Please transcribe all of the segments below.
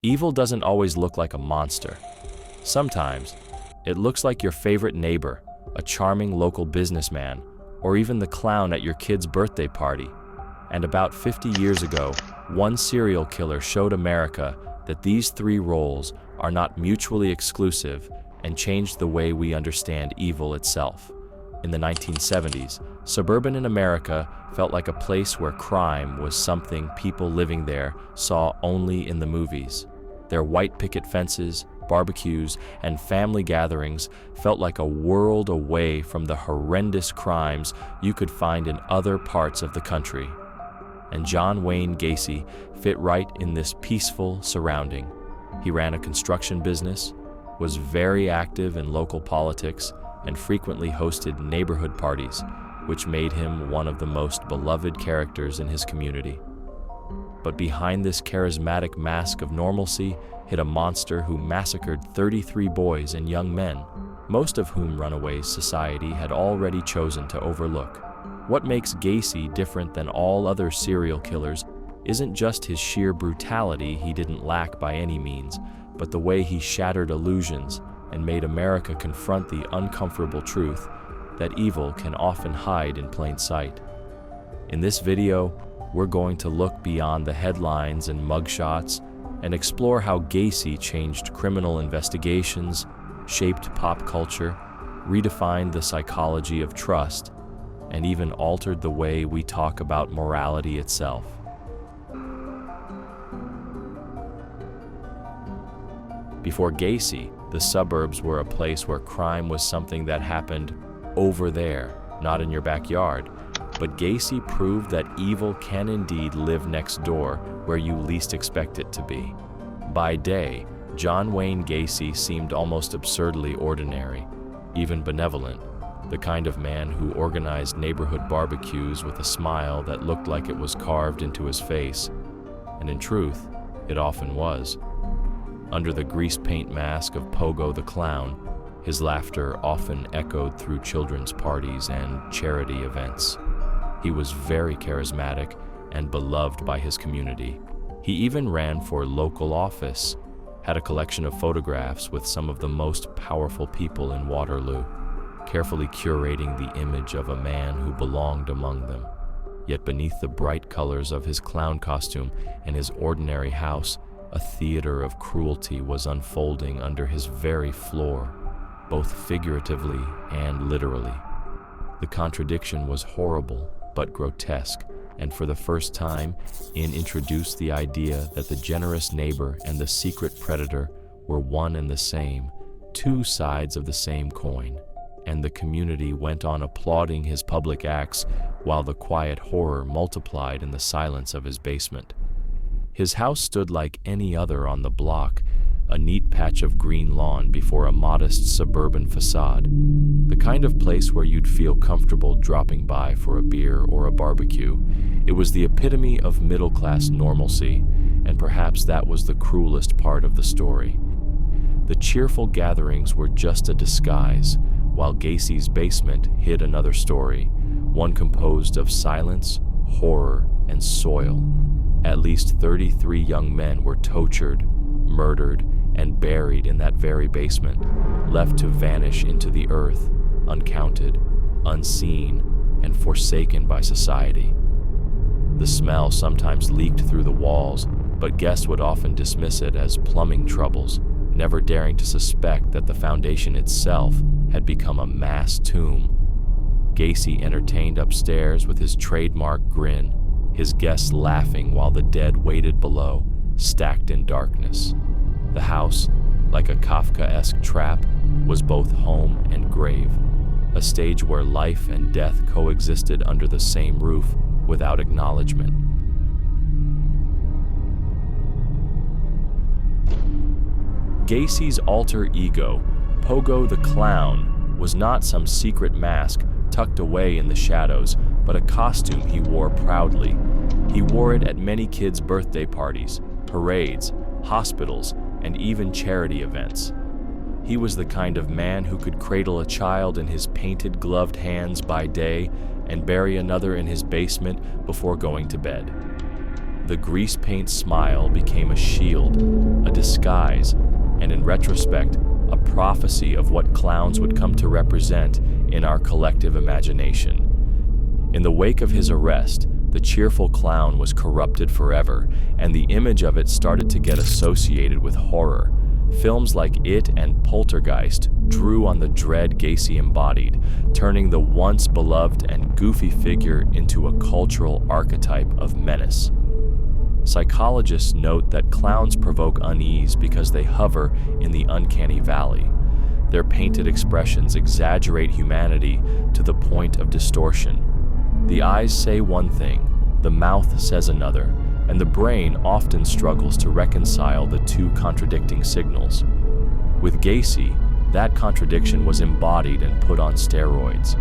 Evil doesn't always look like a monster. Sometimes, it looks like your favorite neighbor, a charming local businessman, or even the clown at your kid's birthday party. And about 50 years ago, one serial killer showed America that these three roles are not mutually exclusive and changed the way we understand evil itself. In the 1970s, suburban America felt like a place where crime was something people living there saw only in the movies. Their white picket fences, barbecues, and family gatherings felt like a world away from the horrendous crimes you could find in other parts of the country. And John Wayne Gacy fit right in this peaceful surrounding. He ran a construction business, was very active in local politics, and frequently hosted neighborhood parties, which made him one of the most beloved characters in his community. But behind this charismatic mask of normalcy hid a monster who massacred 33 boys and young men, most of whom runaway society had already chosen to overlook. What makes Gacy different than all other serial killers isn't just his sheer brutality he didn't lack by any means, but the way he shattered illusions and made America confront the uncomfortable truth that evil can often hide in plain sight. In this video, we're going to look beyond the headlines and mugshots and explore how Gacy changed criminal investigations, shaped pop culture, redefined the psychology of trust, and even altered the way we talk about morality itself. Before Gacy, the suburbs were a place where crime was something that happened over there, not in your backyard. But Gacy proved that evil can indeed live next door where you least expect it to be. By day, John Wayne Gacy seemed almost absurdly ordinary, even benevolent, the kind of man who organized neighborhood barbecues with a smile that looked like it was carved into his face. And in truth, it often was. Under the grease paint mask of Pogo the Clown, his laughter often echoed through children's parties and charity events. He was very charismatic and beloved by his community. He even ran for local office, had a collection of photographs with some of the most powerful people in Waterloo, carefully curating the image of a man who belonged among them. Yet beneath the bright colors of his clown costume and his ordinary house, a theater of cruelty was unfolding under his very floor, both figuratively and literally. The contradiction was horrible but grotesque, and for the first time, introduced the idea that the generous neighbor and the secret predator were one and the same, two sides of the same coin, and the community went on applauding his public acts while the quiet horror multiplied in the silence of his basement. His house stood like any other on the block, a neat patch of green lawn before a modest suburban facade, the kind of place where you'd feel comfortable dropping by for a beer or a barbecue. It was the epitome of middle-class normalcy, and perhaps that was the cruelest part of the story. The cheerful gatherings were just a disguise, while Gacy's basement hid another story, one composed of silence, horror, and soil. At least 33 young men were tortured, murdered, and buried in that very basement, left to vanish into the earth, uncounted, unseen, and forsaken by society. The smell sometimes leaked through the walls, but guests would often dismiss it as plumbing troubles, never daring to suspect that the foundation itself had become a mass tomb. Gacy entertained upstairs with his trademark grin, his guests laughing while the dead waited below, stacked in darkness. The house, like a Kafkaesque trap, was both home and grave, a stage where life and death coexisted under the same roof without acknowledgement. Gacy's alter ego, Pogo the Clown, was not some secret mask tucked away in the shadows, but a costume he wore proudly. He wore it at many kids' birthday parties, parades, hospitals, and even charity events. He was the kind of man who could cradle a child in his painted, gloved hands by day and bury another in his basement before going to bed. The grease paint smile became a shield, a disguise, and in retrospect, a prophecy of what clowns would come to represent in our collective imagination. In the wake of his arrest, the cheerful clown was corrupted forever, and the image of it started to get associated with horror. Films like It and Poltergeist drew on the dread Gacy embodied, turning the once beloved and goofy figure into a cultural archetype of menace. Psychologists note that clowns provoke unease because they hover in the uncanny valley. Their painted expressions exaggerate humanity to the point of distortion. The eyes say one thing, the mouth says another, and the brain often struggles to reconcile the two contradicting signals. With Gacy, that contradiction was embodied and put on steroids.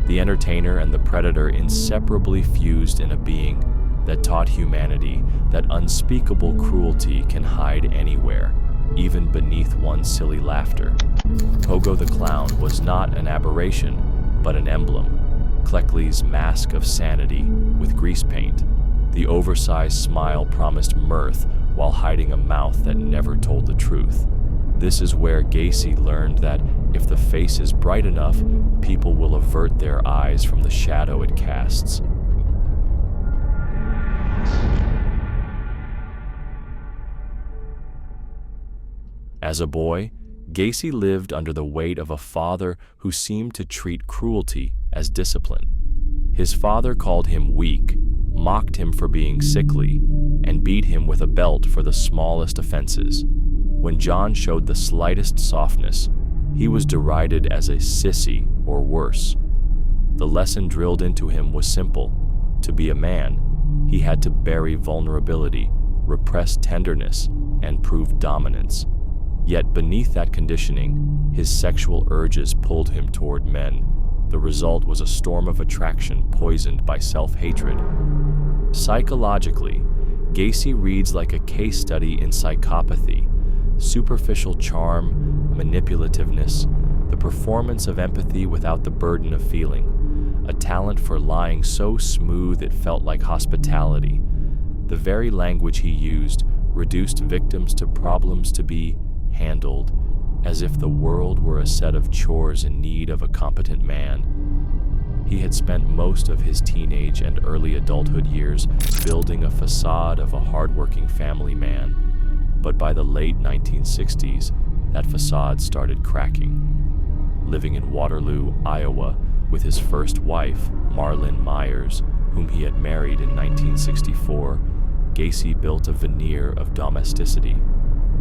The entertainer and the predator inseparably fused in a being that taught humanity that unspeakable cruelty can hide anywhere, even beneath one's silly laughter. Pogo the Clown was not an aberration, but an emblem. Cleckley's mask of sanity with grease paint. The oversized smile promised mirth while hiding a mouth that never told the truth. This is where Gacy learned that if the face is bright enough, people will avert their eyes from the shadow it casts. As a boy, Gacy lived under the weight of a father who seemed to treat cruelty as discipline. His father called him weak, mocked him for being sickly, and beat him with a belt for the smallest offenses. When John showed the slightest softness, he was derided as a sissy or worse. The lesson drilled into him was simple. To be a man, he had to bury vulnerability, repress tenderness, and prove dominance. Yet beneath that conditioning, his sexual urges pulled him toward men. The result was a storm of attraction poisoned by self-hatred. Psychologically, Gacy reads like a case study in psychopathy. Superficial charm, manipulativeness, the performance of empathy without the burden of feeling, a talent for lying so smooth it felt like hospitality. The very language he used reduced victims to problems to be handled, as if the world were a set of chores in need of a competent man. He had spent most of his teenage and early adulthood years building a facade of a hardworking family man, but by the late 1960s, that facade started cracking. Living in Waterloo, Iowa, with his first wife, Marlyn Myers, whom he had married in 1964, Gacy built a veneer of domesticity.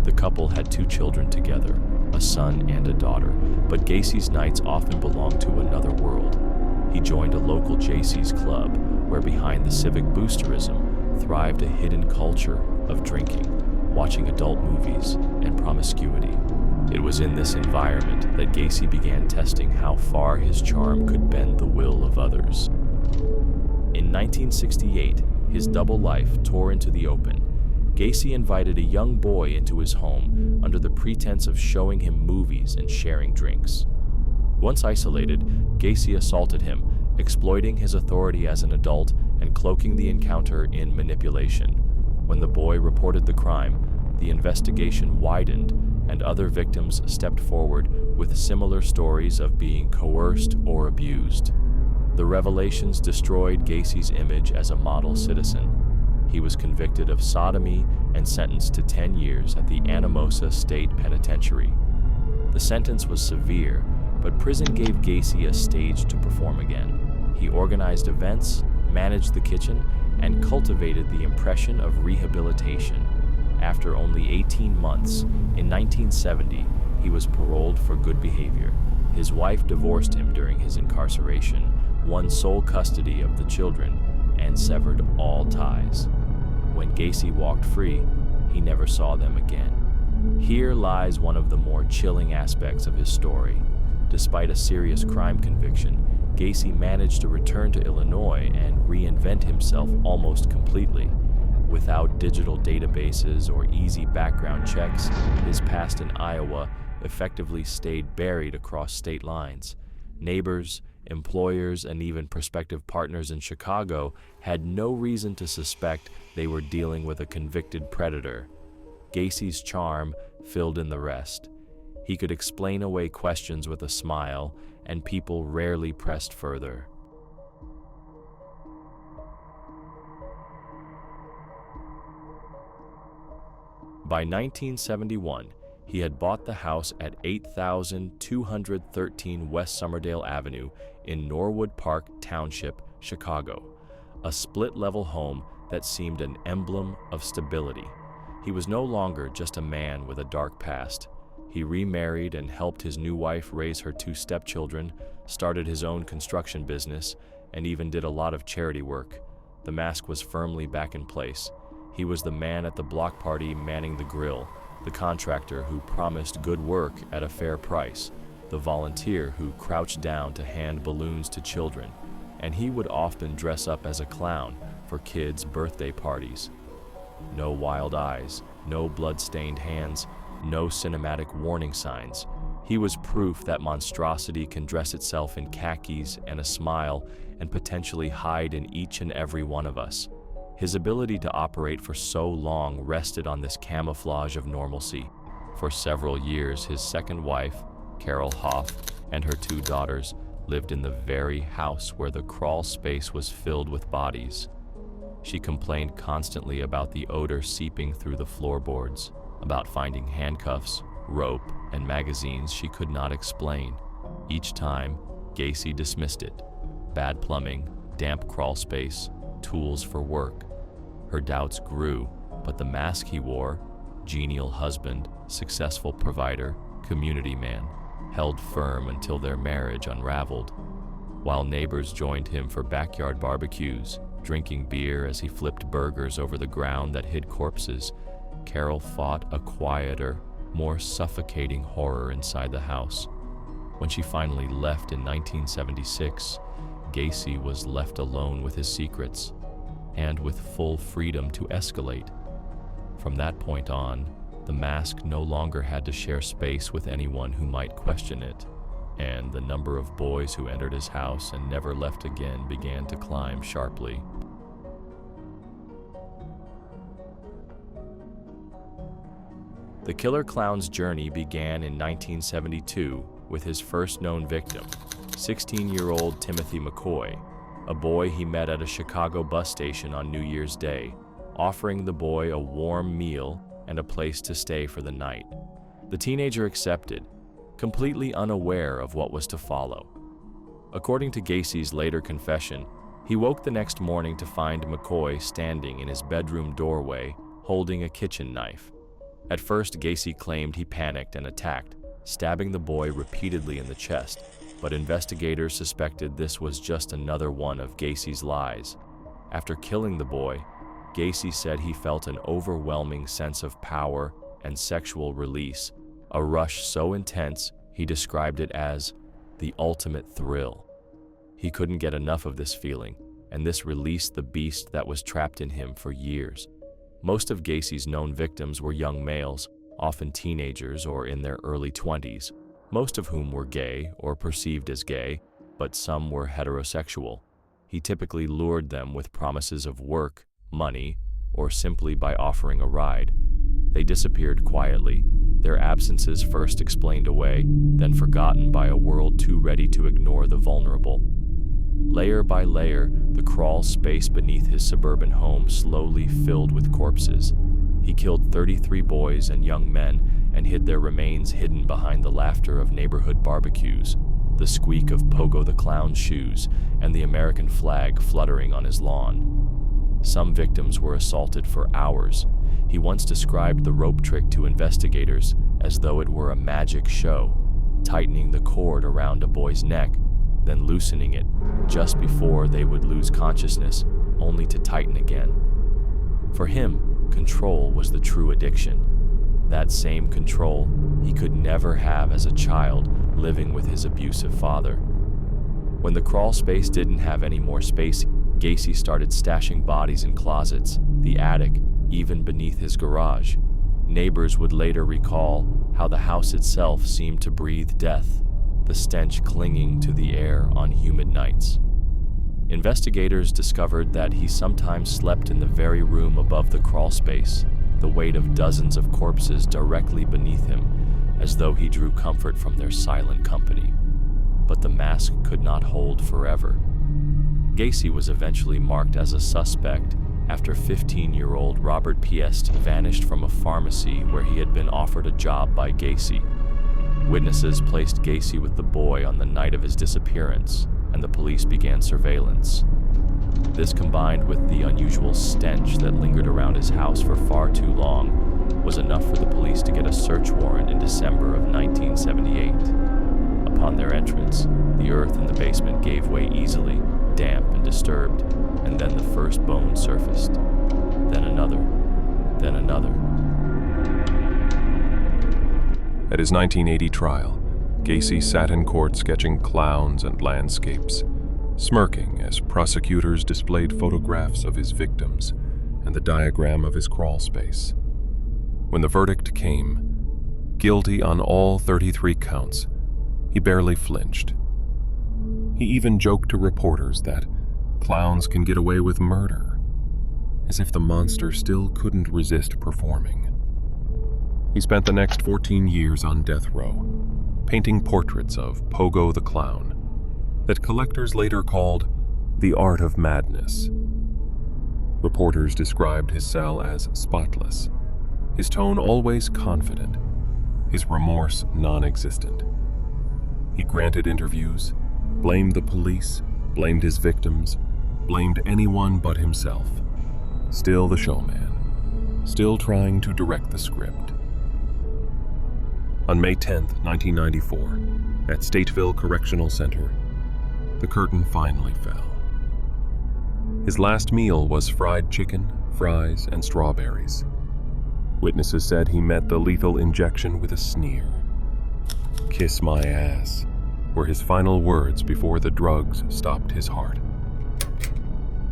The couple had 2 children together, a son and a daughter, but Gacy's nights often belonged to another world. He joined a local JC's club, where behind the civic boosterism thrived a hidden culture of drinking, watching adult movies, and promiscuity. It was in this environment that Gacy began testing how far his charm could bend the will of others. In 1968, his double life tore into the open. Gacy invited a young boy into his home under the pretense of showing him movies and sharing drinks. Once isolated, Gacy assaulted him, exploiting his authority as an adult and cloaking the encounter in manipulation. When the boy reported the crime, the investigation widened, and other victims stepped forward with similar stories of being coerced or abused. The revelations destroyed Gacy's image as a model citizen. He was convicted of sodomy and sentenced to 10 years at the Anamosa State Penitentiary. The sentence was severe, but prison gave Gacy a stage to perform again. He organized events, managed the kitchen, and cultivated the impression of rehabilitation. After only 18 months, in 1970, he was paroled for good behavior. His wife divorced him during his incarceration, won sole custody of the children, and severed all ties. When Gacy walked free, he never saw them again. Here lies one of the more chilling aspects of his story. Despite a serious crime conviction, Gacy managed to return to Illinois and reinvent himself almost completely. Without digital databases or easy background checks, his past in Iowa effectively stayed buried across state lines. Neighbors, employers, and even prospective partners in Chicago had no reason to suspect they were dealing with a convicted predator. Gacy's charm filled in the rest. He could explain away questions with a smile, and people rarely pressed further. By 1971, he had bought the house at 8213 West Somerdale Avenue in Norwood Park Township, Chicago, a split-level home that seemed an emblem of stability. He was no longer just a man with a dark past. He remarried and helped his new wife raise her 2 stepchildren, started his own construction business, and even did a lot of charity work. The mask was firmly back in place. He was the man at the block party manning the grill, the contractor who promised good work at a fair price, the volunteer who crouched down to hand balloons to children, and he would often dress up as a clown for kids' birthday parties. No wild eyes, no blood-stained hands, no cinematic warning signs. He was proof that monstrosity can dress itself in khakis and a smile and potentially hide in each and every one of us. His ability to operate for so long rested on this camouflage of normalcy. For several years, his second wife, Carol Hoff, and her 2 daughters lived in the very house where the crawl space was filled with bodies. She complained constantly about the odor seeping through the floorboards, about finding handcuffs, rope, and magazines she could not explain. Each time, Gacy dismissed it. Bad plumbing, damp crawl space, tools for work. Her doubts grew, but the mask he wore, genial husband, successful provider, community man, held firm until their marriage unraveled. While neighbors joined him for backyard barbecues, drinking beer as he flipped burgers over the ground that hid corpses, Carol fought a quieter, more suffocating horror inside the house. When she finally left in 1976, Gacy was left alone with his secrets, and with full freedom to escalate. From that point on, the mask no longer had to share space with anyone who might question it, and the number of boys who entered his house and never left again began to climb sharply. The killer clown's journey began in 1972 with his first known victim, 16-year-old Timothy McCoy, a boy he met at a Chicago bus station on New Year's Day, offering the boy a warm meal and a place to stay for the night. The teenager accepted, completely unaware of what was to follow. According to Gacy's later confession, he woke the next morning to find McCoy standing in his bedroom doorway holding a kitchen knife. At first, Gacy claimed he panicked and attacked, stabbing the boy repeatedly in the chest, but investigators suspected this was just another one of Gacy's lies. After killing the boy, Gacy said he felt an overwhelming sense of power and sexual release, a rush so intense he described it as the ultimate thrill. He couldn't get enough of this feeling, and this released the beast that was trapped in him for years. Most of Gacy's known victims were young males, often teenagers or in their early 20s, most of whom were gay or perceived as gay, but some were heterosexual. He typically lured them with promises of work, money, or simply by offering a ride. They disappeared quietly, their absences first explained away, then forgotten by a world too ready to ignore the vulnerable. Layer by layer, the crawl space beneath his suburban home slowly filled with corpses. He killed 33 boys and young men and hid their remains hidden behind the laughter of neighborhood barbecues, the squeak of Pogo the Clown's shoes, and the American flag fluttering on his lawn. Some victims were assaulted for hours. He once described the rope trick to investigators as though it were a magic show, tightening the cord around a boy's neck, then loosening it just before they would lose consciousness, only to tighten again. For him, control was the true addiction. That same control he could never have as a child living with his abusive father. When the crawl space didn't have any more space, Gacy started stashing bodies in closets, the attic, even beneath his garage. Neighbors would later recall how the house itself seemed to breathe death, the stench clinging to the air on humid nights. Investigators discovered that he sometimes slept in the very room above the crawl space, the weight of dozens of corpses directly beneath him, as though he drew comfort from their silent company. But the mask could not hold forever. Gacy was eventually marked as a suspect after 15-year-old Robert Piest vanished from a pharmacy where he had been offered a job by Gacy. Witnesses placed Gacy with the boy on the night of his disappearance, and the police began surveillance. This, combined with the unusual stench that lingered around his house for far too long, was enough for the police to get a search warrant in December of 1978. Upon their entrance, the earth in the basement gave way easily, damp and disturbed, and then the first bone surfaced. Then another. Then another. At his 1980 trial, Gacy sat in court sketching clowns and landscapes, smirking as prosecutors displayed photographs of his victims and the diagram of his crawl space. When the verdict came, guilty on all 33 counts, he barely flinched. He even joked to reporters that clowns can get away with murder, as if the monster still couldn't resist performing. He spent the next 14 years on death row, painting portraits of Pogo the Clown that collectors later called the art of madness. Reporters described his cell as spotless, his tone always confident, his remorse non-existent. He granted interviews, blamed the police, blamed his victims, blamed anyone but himself. Still the showman, still trying to direct the script. On May 10, 1994, at Stateville Correctional Center, the curtain finally fell. His last meal was fried chicken, fries, and strawberries. Witnesses said he met the lethal injection with a sneer. "Kiss my ass," were his final words before the drugs stopped his heart.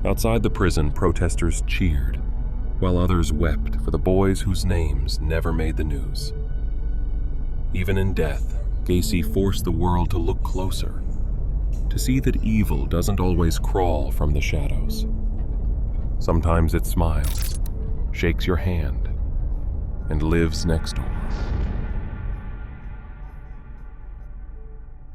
Outside the prison, protesters cheered, while others wept for the boys whose names never made the news. Even in death, Gacy forced the world to look closer, to see that evil doesn't always crawl from the shadows. Sometimes it smiles, shakes your hand, and lives next door.